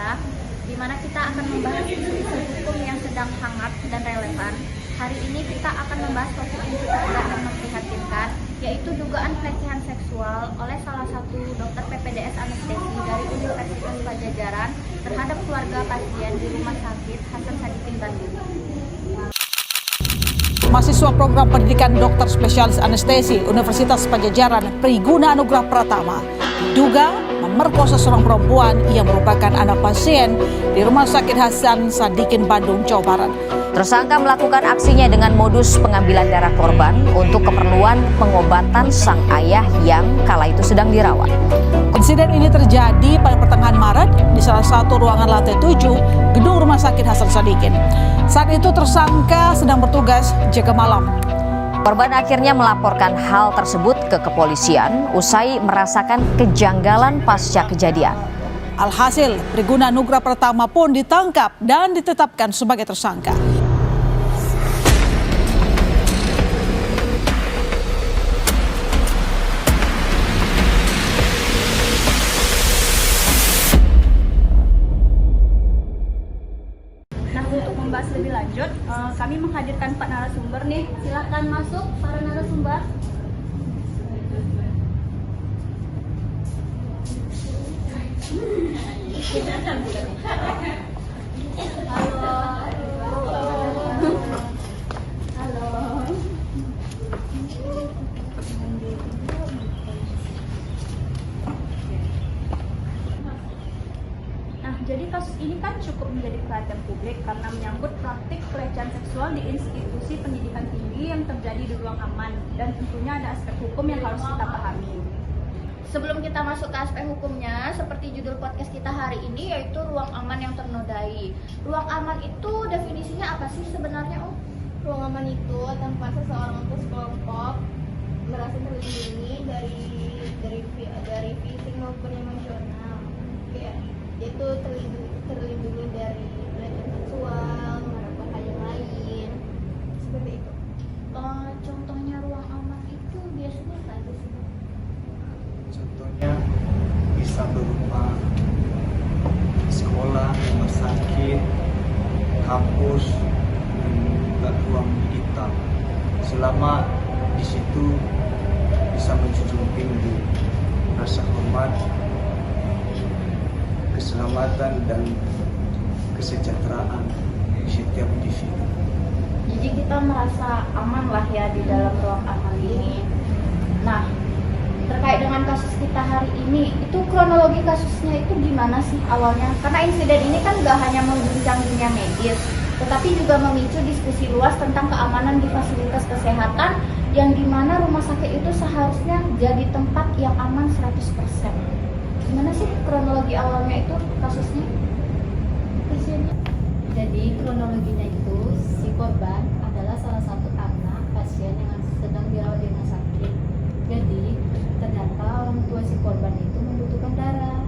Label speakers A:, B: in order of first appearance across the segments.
A: kita, di mana kita akan membahas isu-isu hukum yang sedang hangat dan relevan. Hari ini kita akan membahas topik yang cukup berat dan memprihatinkan, yaitu dugaan pelecehan seksual oleh salah satu dokter PPDS anestesi dari Universitas Padjadjaran terhadap keluarga pasien di Rumah Sakit Hasan Sadikin Bandung.
B: Mahasiswa program pendidikan dokter spesialis anestesi Universitas Padjadjaran Priguna Anugrah Pratama diduga memerkosa seorang perempuan yang merupakan anak pasien di Rumah Sakit Hasan Sadikin Bandung, Jawa Barat.
C: Tersangka melakukan aksinya dengan modus pengambilan darah korban untuk keperluan pengobatan sang ayah yang kala itu sedang dirawat.
B: Insiden ini terjadi pada pertengahan Maret di salah satu ruangan lantai 7 gedung Rumah Sakit Hasan Sadikin. Saat itu tersangka sedang bertugas jaga malam.
C: Korban akhirnya melaporkan hal tersebut ke kepolisian usai merasakan kejanggalan pasca kejadian.
B: Alhasil, Priguna Anugrah Pratama pun ditangkap dan ditetapkan sebagai tersangka.
A: Nah, untuk membahas lebih lanjut, kami menghadirkan 4 narasumber nih. Silakan masuk para narasumber. Jadi kasus ini kan cukup menjadi perhatian publik karena menyangkut praktik pelecehan seksual di institusi pendidikan tinggi yang terjadi di ruang aman, dan tentunya ada aspek hukum yang harus kita pahami. Sebelum kita masuk ke aspek hukumnya, seperti judul podcast kita hari ini, yaitu ruang aman yang ternodai. Ruang aman itu definisinya apa sih sebenarnya, Om?
D: Ruang aman itu tempat seseorang atau sekelompok merasa terlindungi dari fisik maupun emosional. Yaitu terlindungi dari pelecehan seksual, bahaya lain, seperti itu.
A: Contohnya ruang aman itu biasanya apa aja sih?
E: Contohnya bisa berupa sekolah, rumah sakit, kampus, dan ruang digital. Selama di situ bisa menjunjung tinggi rasa hormat, keselamatan dan kesejahteraan setiap individu.
A: Jadi kita merasa aman lah ya di dalam ruang aman ini. Nah, terkait dengan kasus kita hari ini, itu kronologi kasusnya itu gimana sih awalnya? Karena insiden ini kan gak hanya mengguncang dunia medis, tetapi juga memicu diskusi luas tentang keamanan di fasilitas kesehatan, yang dimana rumah sakit itu seharusnya jadi tempat yang aman 100%. Gimana sih kronologi awalnya itu kasusnya?
F: Jadi kronologinya itu si korban adalah salah satu anak pasien yang sedang dirawat di rumah sakit. Jadi ternyata orang tua si korban itu membutuhkan darah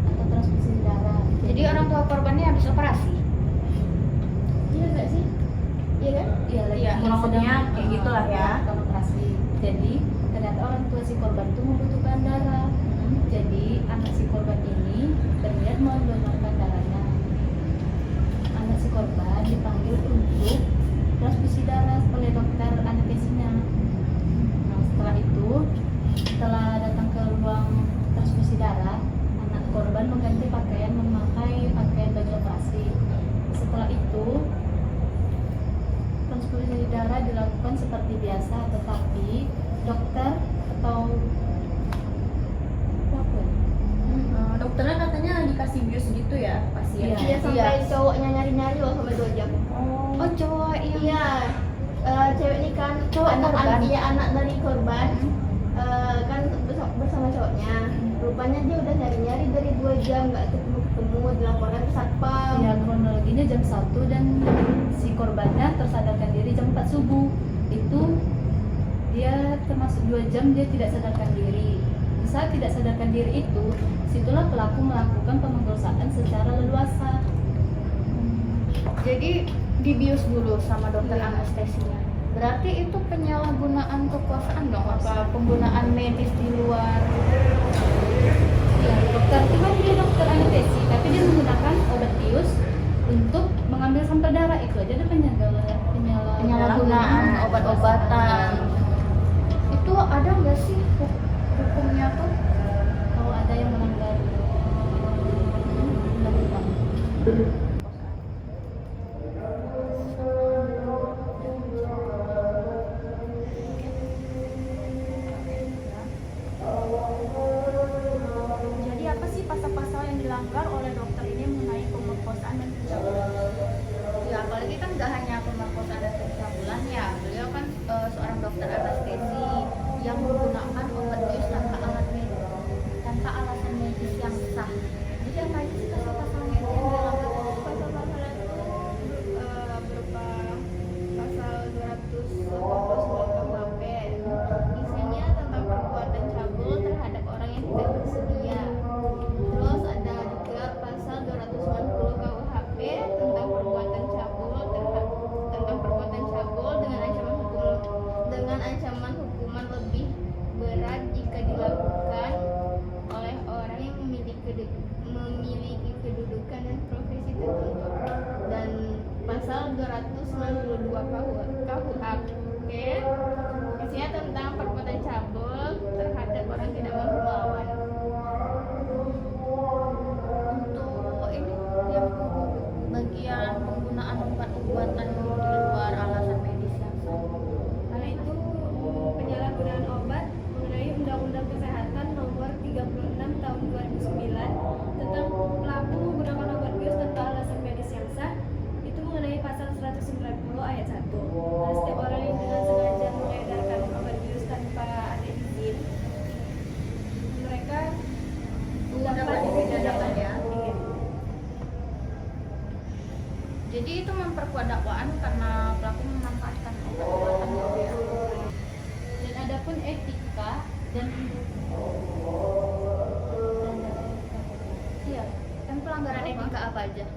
F: atau transfusi darah.
A: Jadi orang tua korbannya habis operasi?
F: Iya nggak sih? Iya kan?
A: Iya, maksudnya kayak gitulah ya.
F: Operasi. Jadi ternyata orang tua si korban itu membutuhkan darah. Jadi anak si korban ini berniat mendonorkan darahnya. Anak si korban dipanggil untuk transfusi darah oleh dokter anestesinya. Nah, setelah itu, setelah datang ke ruang transfusi darah, anak korban mengganti pakaian memakai pakaian baju operasi. Setelah itu, transfusi darah dilakukan seperti biasa, tetapi dokter atau
A: Dokternya katanya dikasih bius gitu ya pasien.
D: Iya, sampai cowoknya nyari-nyari loh sampai 2 jam.
A: Oh, cowok
D: Iya. Cewek ini kan
A: Cowok korban.
D: anak dari korban. Kan bersama cowoknya. Rupanya dia udah nyari-nyari dari 2 jam nggak ketemu, dilaporkan ke satpam.
F: Ya, kronologinya jam 1 dan si korbannya tersadarkan diri jam 4 subuh. Itu dia termasuk 2 jam dia tidak sadarkan diri. Saat tidak sadarkan diri itu, situlah pelaku melakukan pemerkosaan secara leluasa.
A: Jadi dibius dulu sama dokter anestesinya. Berarti itu penyalahgunaan kekuasaan dong, apa penggunaan medis di luar?
F: Ya, dokter itu kan dia dokter anestesi. aja ada
A: penyalahgunaan obat-obatan. Itu ada nggak sih hukumnya tuh?
F: Kalau ada yang melanggar undang-undang.
A: Jadi apa sih pasal-pasal yang dilanggar oleh dokter ini mengenai pemerkosaan dan pencabulan? Ya apalagi kan nggak hanya pemerkosaan dan pencabulan ya, beliau kan seorang dokter anestesi yang menggunakan obat bius tanpa alasan medis yang sah. Jadi apa aja sih pasal-pasalnya itu yang dilanggar?
D: Pasal-pasal itu berupa pasal 289 KUHP. Isinya tentang perbuatan cabul terhadap orang yang tidak bersedia. Terus ada juga pasal 290 KUHP tentang perbuatan cabul dengan ancaman hukuman lebih berat jika dilakukan oleh orang yang memiliki kedudukan dan profesi tertentu. Dan pasal 292 KUHP isinya tentang perbuatan cabul terhadap orang tidak mampu melawan.
A: Untuk ini yang bagian penggunaan obat-obatan di luar alasan medis yang sah.
G: Karena itu penyalahgunaan obat mengenai Undang-Undang Kesehatan Nomor 36 Tahun 2009 tentang pelaku menggunakan obat bius tanpa alasan medis yang sah itu mengenai pasal 190 ayat 1. Nah, setiap orang yang dengan sengaja mengedarkan obat bius tanpa ada izin, mereka dapat dipidanakan ya.
A: Jadi itu memperkuat dakwaan karena pelaku memanfaatkan obat-obatan gitu ya.
F: Dan adapun etika dan
A: Iya, kan pelanggaran etika apa aja?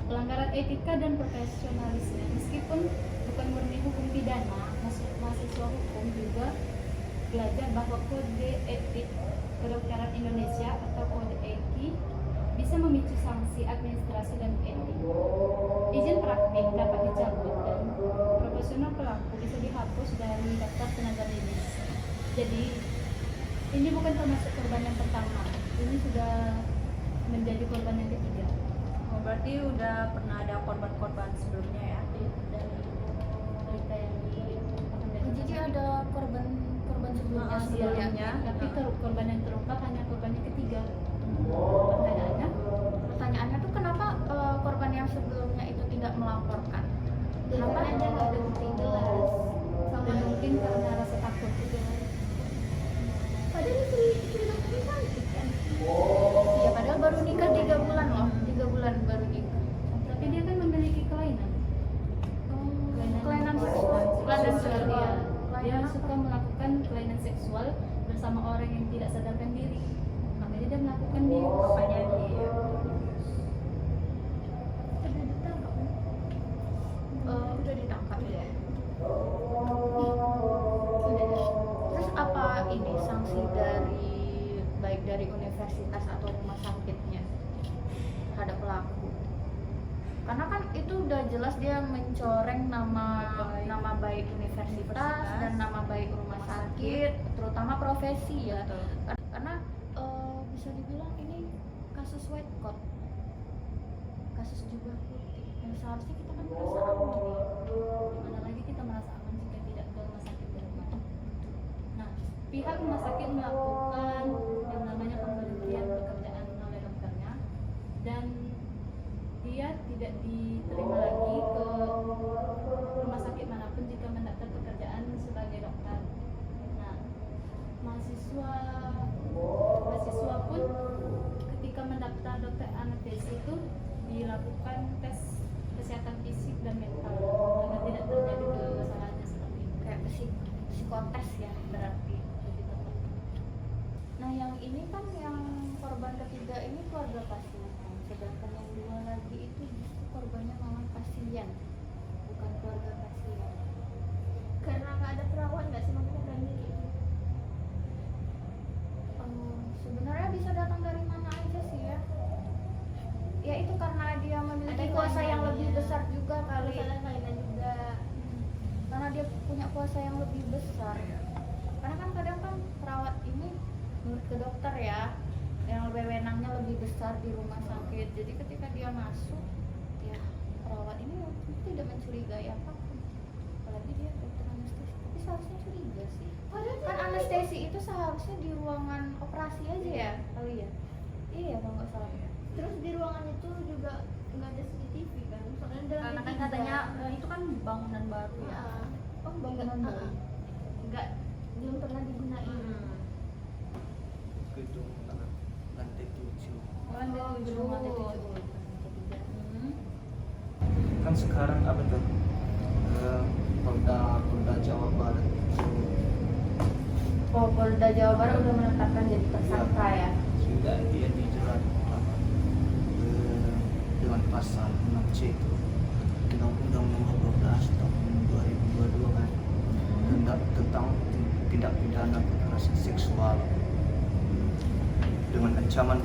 F: pelanggaran etika dan profesionalisme, meskipun bukan murni hukum pidana, mahasiswa hukum juga belajar bahwa kode etik kedokteran Indonesia atau kode EKI bisa memicu sanksi administrasi dan etik. Izin praktik dapat dicabut dan profesional pelaku bisa dihapus dari daftar tenaga medis. Jadi ini bukan termasuk korban yang pertama, ini sudah menjadi korban yang ketiga.
B: Oh, berarti udah pernah ada korban-korban sebelumnya ya?
F: Dari berita yang
A: Jadi ada korban sebelumnya.
F: tapi korban yang terungkap hanya korban yang ketiga.
A: Pertanyaannya tuh kenapa korban yang sebelumnya itu tidak melaporkan?
D: Kenapa aja nggak ada bukti jelas?
F: Dan mungkin karena rasa takut juga.
D: Padahal itu dokternya cantik kan?
A: Iya, padahal baru nikah 3 bulan loh, 3 bulan baru nikah.
F: Tapi dia kan memiliki kelainan.
A: Kelainan seksual. Kelainan seksual.
F: Dia
A: Kelainan
F: suka melakukan kelainan seksual bersama orang yang tidak sadarkan diri. Makanya dia melakukan dia.
B: Apanya dia?
A: Udah ditangkap ya. Terus apa ini sanksi dari baik dari universitas atau rumah sakitnya terhadap pelaku? Karena kan itu udah jelas dia mencoreng nama baik universitas dan nama baik rumah sakit, terutama profesi ya. Karena bisa dibilang ini kasus white coat, kasus jubah putih yang seharusnya kita kan merasa aman ya.
F: Dimana lagi kita merasa aman jika tidak ke rumah sakit berulang. Nah, pihak rumah sakit melakukan yang namanya pemberhentian pekerjaan oleh dokternya dan dia tidak diterima lagi ke rumah sakit manapun jika mendaftar pekerjaan sebagai dokter. Nah, mahasiswa pun ketika mendaftar dokter anestesi itu dilakukan tes kesehatan fisik dan mental agar tidak terjadi kesalahan seperti itu.
A: Kayak psikotes ya berarti lebih tepat. Nah yang ini kan yang korban ketiga ini keluarga pasien, sedangkan yang dua lagi itu justru korbannya malah pasien, bukan keluarga pasien.
D: Karena nggak ada perawat nggak sih mengundurkan diri?
A: Sebenarnya bisa datang dari mana aja sih ya. Ya itu karena dia memiliki
D: Ada
A: kuasa yang
D: kewenangannya.
A: lebih besar besar juga kali.
D: Masalah lainnya juga.
A: Karena dia punya kuasa yang lebih besar. Karena kan kadang kan perawat ini menurut ke dokter ya, yang wewenangnya lebih besar di rumah sakit. Jadi ketika dia masuk, ya perawat ini tidak mencurigai apapun. Apalagi dia dokter anestesi. Tapi seharusnya curiga sih. Kan anestesi itu seharusnya di ruangan operasi aja ya kali ya. Iya kalau nggak salah.
D: Terus di ruangan itu juga nggak ada CCTV kan? Soalnya dalam
F: Karena kan
D: tiga.
F: katanya itu kan bangunan baru ya.
D: Oh,
A: Bangunan baru.
D: Enggak, belum pernah digunain.
E: Gedung lantai 7.
F: Lantai 7.
E: Kan sekarang apa tuh? Polda Jawa Barat
A: Oh, Polda Jawa Barat udah menetapkan jadi tersangka ya.
E: sudah dia dijerat dengan pasal 6C itu Undang-Undang Nomor 12 Tahun 2022 kan tentang tindak pidana kekerasan seksual dengan ancaman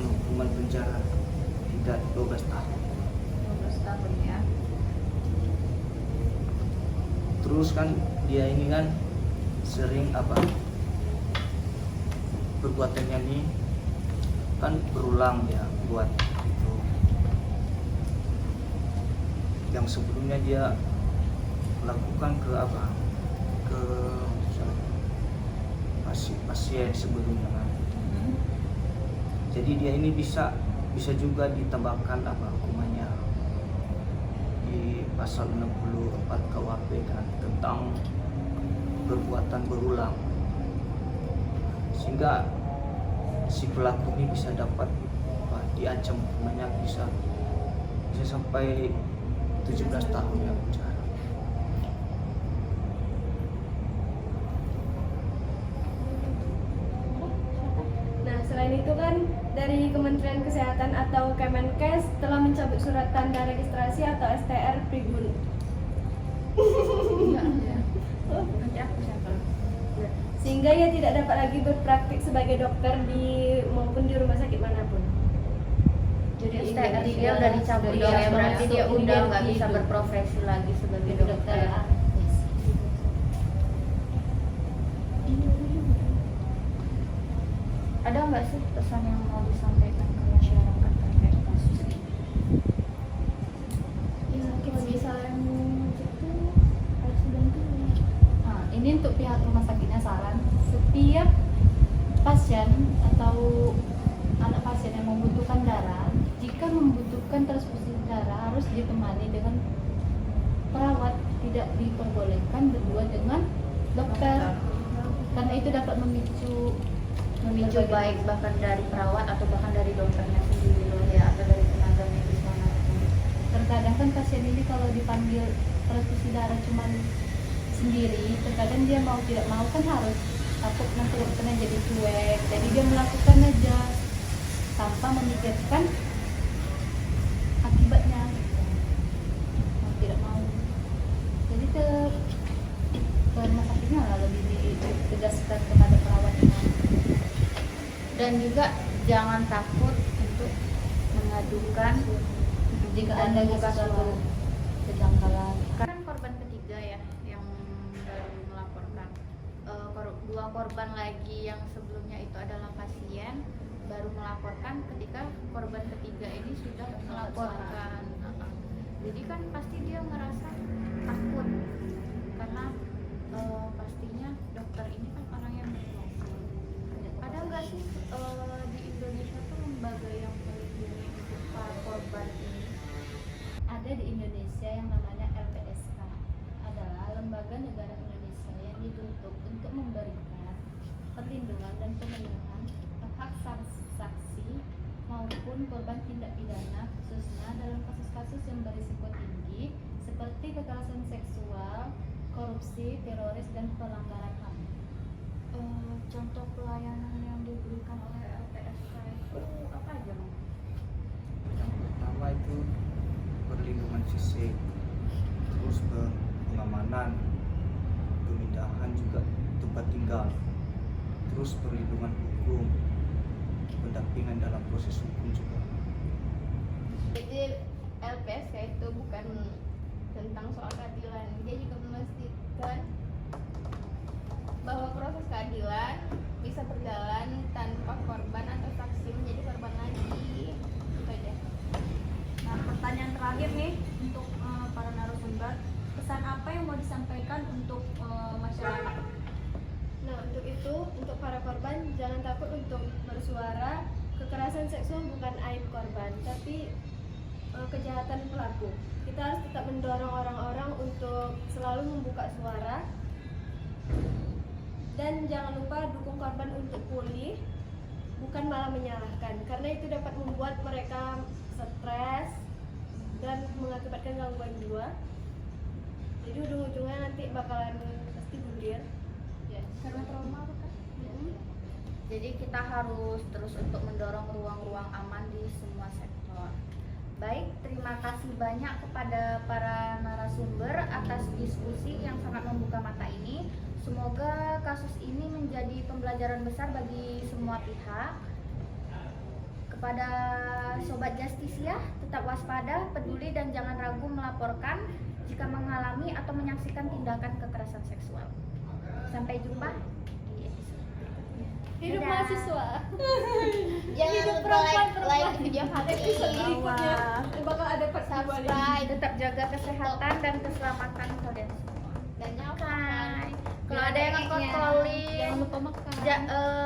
E: hukuman penjara hingga 12 tahun.
A: 12 tahun ya.
E: Terus kan dia ini kan sering perbuatannya ini kan berulang ya buat itu. Yang sebelumnya dia lakukan ke pasien sebelumnya kan. Jadi dia ini bisa juga ditambahkan hukumannya di pasal 64 KUHP kan tentang perbuatan berulang, sehingga si pelaku ini bisa dapat diancam hukumannya bisa sampai 17 tahun ya penjara.
G: Nah, selain itu kan dari Kementerian Kesehatan atau Kemenkes telah mencabut surat tanda registrasi atau STR Priguna.
A: Nanti aku sampel.
G: Sehingga ia tidak dapat lagi berpraktik sebagai dokter maupun di rumah sakit manapun.
A: Jadi STR dia udah dicabut dong ya, berarti dia udah nggak bisa berprofesi lagi sebagai dokter. Ada nggak sih pesan yang mau disampaikan ke masyarakat terkait kasus ini?
D: Ya, kalau misalnya itu harus dibantuin.
F: Nah, ini untuk pihak rumah sakitnya saran setiap pasien atau anak pasien yang membutuhkan darah, jika membutuhkan transfusi darah harus ditemani dengan perawat, tidak diperbolehkan berdua dengan dokter, karena itu dapat memicu
A: Baik bahkan dari perawat atau bahkan dari dokternya sendiri loh ya, atau dari tenaga medis manapun.
F: Terkadang kan pasien ini kalau dipanggil transfusi darah cuma sendiri, terkadang dia mau tidak mau kan harus takut nanti dokternya jadi cuek, jadi dia melakukan aja tanpa memikirkan akibatnya, mau tidak mau. Jadi ke rumah sakitnya lah lebih ditegaskan kepada perawatnya.
A: Dan juga jangan takut untuk mengadukan
F: Jika
A: dan
F: ada
A: membuka
F: sesuatu
A: suatu
F: kejanggalan,
A: kan korban ketiga ya yang baru melaporkan. Dua korban lagi yang sebelumnya itu adalah pasien baru melaporkan ketika korban ketiga ini sudah melaporkan. Jadi kan pasti dia merasa takut karena pastinya dokter ini kan orang yang berprofesi. Ada nggak sih di Indonesia tuh lembaga yang melindungi para korban ini?
F: ada di Indonesia yang namanya LPSK, adalah lembaga negara Indonesia yang dibentuk untuk memberikan perlindungan dan pemenuhan hak saksi maupun korban tindak pidana, khususnya dalam kasus-kasus yang berisiko tinggi seperti kekerasan seksual, korupsi, teroris, dan pelanggaran HAM.
A: Contoh pelayanan yang diberikan oleh LPSK itu apa aja, Mang?
E: Yang pertama itu perlindungan fisik, terus pengamanan, pemindahan juga tempat tinggal, terus perlindungan hukum, pendampingan dalam proses hukum juga.
D: Jadi LPSK itu bukan tentang soal keadilan, dia juga memastikan bahwa proses keadilan bisa berjalan tanpa korban atau saksi menjadi korban lagi. Itu aja.
A: Nah, pertanyaan terakhir nih untuk para narasumber, pesan apa yang mau disampaikan untuk masyarakat?
G: Nah, untuk itu, untuk para korban, jangan takut untuk bersuara. Kekerasan seksual bukan aib korban, tapi kejahatan pelaku. Kita harus tetap mendorong orang-orang untuk selalu membuka suara. Dan jangan lupa dukung korban untuk pulih, bukan malah menyalahkan. Karena itu dapat membuat mereka stres dan mengakibatkan gangguan jiwa. Jadi ujung-ujungnya nanti bakalan pasti bunuh.
D: Ya, karena trauma apa kan?
A: Jadi kita harus terus untuk mendorong ruang-ruang aman di semua sektor. Baik, terima kasih banyak kepada para narasumber atas diskusi yang sangat membuka mata ini. Semoga kasus ini menjadi pembelajaran besar bagi semua pihak. Kepada Sobat Justisia, tetap waspada, peduli dan jangan ragu melaporkan jika mengalami atau menyaksikan tindakan kekerasan seksual. Sampai jumpa di episode berikutnya.
G: Hidup
A: Dadah.
G: mahasiswa.
D: Jangan lupa like video kali
G: Episode
D: ini.
G: berikutnya bakal ada part 2 nih.
D: Subscribe
A: Tetap jaga kesehatan dan keselamatan kalian semua.
D: dan jangan lupa
A: Hai.
D: makan.
A: Kalau ada yang code calling,
F: Jangan lupa makan.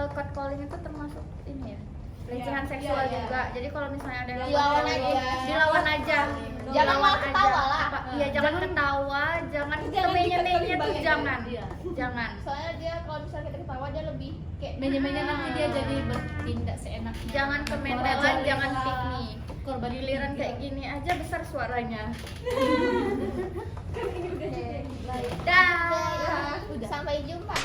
A: code calling itu termasuk ini ya, pelecehan
G: Iya,
A: seksual
G: iya, iya.
A: juga. Jadi kalau misalnya ada yang
D: Dilawan
A: code
D: aja.
A: calling, dilawan aja.
D: Jangan
A: Dilawan
D: malah ketawa
A: aja.
D: lah.
A: Iya, jangan ketawa, jangan kemenye-menye tuh jangan.
F: Iya.
A: Jangan.
D: Soalnya dia kalau misalnya kita ketawa dia lebih kayak
F: Menye-menye nanti dia jadi bertindak seenaknya.
A: Jangan kementelan,
F: Korban
A: jangan
F: juga.
A: piknik.
F: Korban
A: Giliran kayak gini aja besar suaranya.
G: Ini udah
A: Dah.
D: Sampai jumpa.